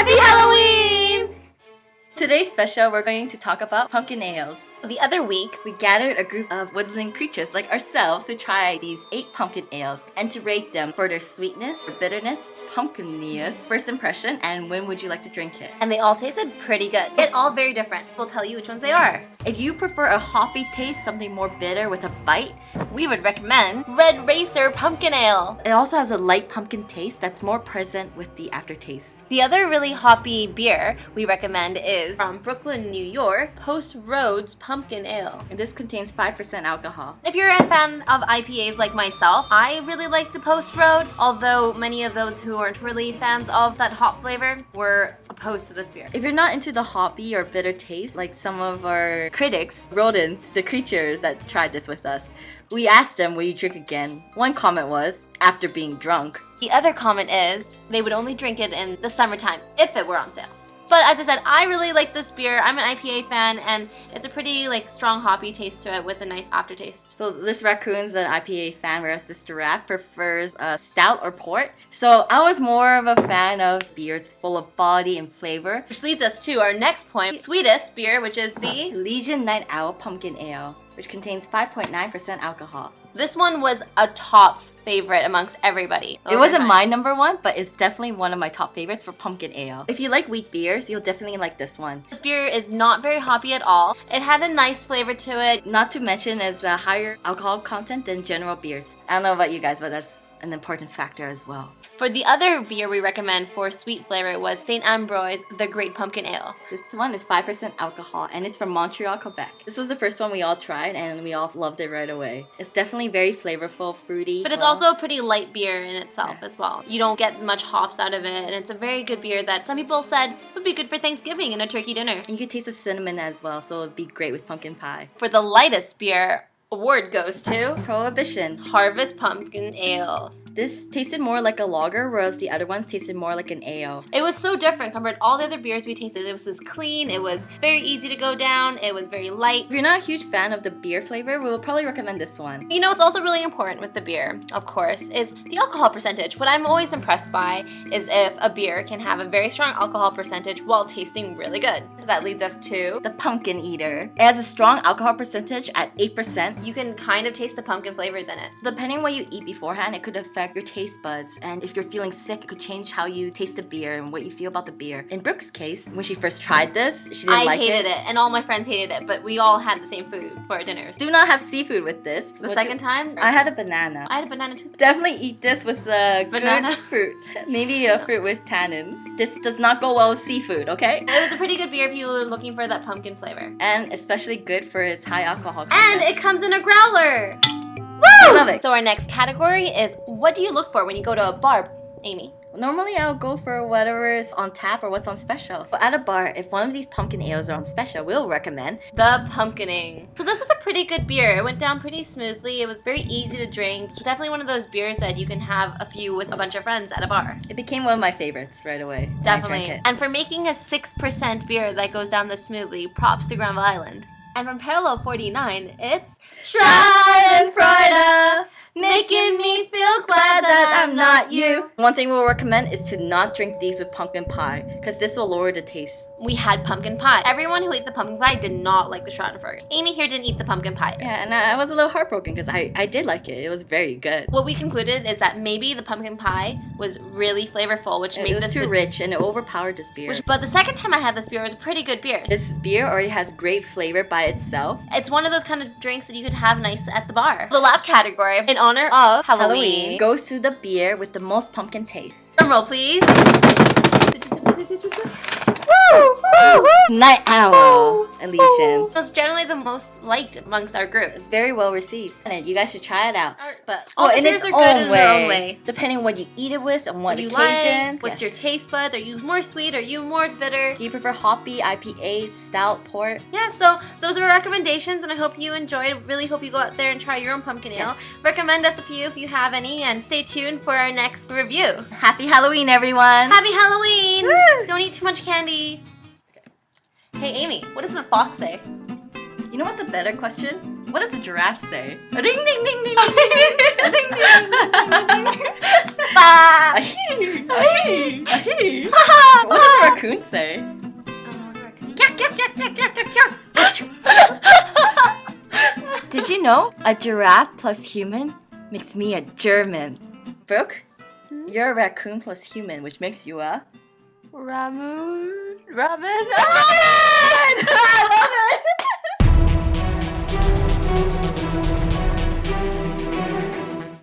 Happy Halloween! Today's special, we're going to talk about pumpkin ales. The other week, We gathered a group of woodland creatures like ourselves to try these 8 pumpkin ales and to rate them for their sweetness, bitterness, pumpkininess, first impression, and when would you like to drink it. and they all tasted pretty good. Yet all very different. We'll tell you which ones they are. If you prefer a hoppy taste, something more bitter with a bite, We would recommend Red Racer Pumpkin Ale. it also has a light pumpkin taste that's more present with the aftertaste. The other really hoppy beer we recommend is from Brooklyn, New York, Post Roads Pumpkin Ale. And this contains 5% alcohol. If you're a fan of IPAs like myself, I really like the Post Road, although many of those who aren't really fans of that hop flavor were opposed to this beer. If you're not into the hoppy or bitter taste, like some of our critics, rodents, the creatures that tried this with us, we asked them, will you drink again? One comment was, after being drunk. The other comment is they would only drink it in the summertime if it were on sale. But as I said, I really like this beer. I'm an IPA fan, and it's a pretty strong hoppy taste to it with a nice aftertaste. So this raccoon's an IPA fan, whereas this giraffe prefers stout or port. So I was more of a fan of beers full of body and flavor. Which leads us to our next point, sweetest beer, which is the... Legion Night Owl Pumpkin Ale, which contains 5.9% alcohol. This one was a top favorite amongst everybody. It wasn't my number one, but it's definitely one of my top favorites for pumpkin ale. If you like wheat beers, you'll definitely like this one. This beer is not very hoppy at all. It had a nice flavor to it. Not to mention it's a higher alcohol content than general beers. I don't know about you guys, but that's an important factor as well. For the other beer we recommend for sweet flavor was St. Ambroise The Great Pumpkin Ale. This one is 5% alcohol and it's from Montreal, Quebec. This was the first one we all tried and we all loved it right away. It's definitely very flavorful, fruity. But it's also a pretty light beer in itself as well. You don't get much hops out of it, and it's a very good beer that some people said would be good for Thanksgiving and a turkey dinner. You could taste the cinnamon as well, so it'd be great with pumpkin pie. For the lightest beer, award goes to Prohibition. Harvest Pumpkin Ale. This tasted more like a lager, whereas the other ones tasted more like an ale. It was so different compared to all the other beers we tasted. It was just clean, it was very easy to go down, it was very light. If you're not a huge fan of the beer flavor, we will probably recommend this one. You know what's also really important with the beer, of course, is the alcohol percentage. What I'm always impressed by is if a beer can have a very strong alcohol percentage while tasting really good. That leads us to The Pumpkin Eater. It has a strong alcohol percentage at 8%. you can kind of taste the pumpkin flavors in it. Depending what you eat beforehand, it could affect your taste buds. And if you're feeling sick, it could change how you taste the beer and what you feel about the beer. In Brooke's case, when she first tried this, she didn't like it. I hated it, and all my friends hated it, but we all had the same food for our dinners. Do not have seafood with this. The second time, I had a banana. I had a banana too. Definitely eat this with a Banana? good fruit. Maybe a fruit with tannins. This does not go well with seafood, okay? It was a pretty good beer if you were looking for that pumpkin flavor. And especially good for its high alcohol content. And it comes in a growler! I love it. So our next category is, what do you look for when you go to a bar, Amy? Normally I'll go for whatever is on tap or what's on special. But at a bar, if one of these pumpkin ales are on special, we'll recommend The Pumpkining. So this was a pretty good beer. It went down pretty smoothly. It was very easy to drink. It's definitely one of those beers that you can have a few with a bunch of friends at a bar. it became one of my favorites right away. when I Definitely. drank it. And for making a 6% beer that goes down this smoothly, props to Granville Island. And from Parallel 49, it's Schadenfreude, making me feel glad that I'm not you. One thing we'll recommend is to not drink these with pumpkin pie, because this will lower the taste. We had pumpkin pie. Everyone who ate the pumpkin pie did not like the Schadenfreude. Amy here didn't eat the pumpkin pie. Yeah, and I was a little heartbroken because I did like it. It was very good. What we concluded is that maybe the pumpkin pie was really flavorful, which It made was this too rich and it overpowered this beer. But the second time I had this beer, it was a pretty good beer. This beer already has great flavor by itself. It's one of those kind of drinks that you could have nice at the bar. The last category, in honor of Halloween. Goes to the beer with the most pumpkin taste. Drum roll, please. Night Owl Elysian. It was generally the most liked amongst our group. It's very well received, and you guys should try it out. But all the in beers its are good in their own way, way. depending on what you eat it with and what What you occasion. like? What's your taste buds? Are you more sweet? Are you more bitter? Do you prefer hoppy, IPA, stout, port? Yeah, so those are our recommendations, and I hope you enjoyed. Really hope you go out there and try your own pumpkin ale. Yes. Recommend us a few if you have any, and stay tuned for our next review. Happy Halloween, everyone! Happy Halloween! Woo! Don't eat too much candy. Hey, Amy, what does the fox say? You know what's a better question? What does a giraffe say? A ding ding ding ding ding ding. A ding ding ding ding ding. Bah! Ahee! Ahee! Ahee! What does a raccoons say? Did you know a giraffe plus human makes me a German? Brooke, you're a raccoon plus human, which makes you a... Ramen.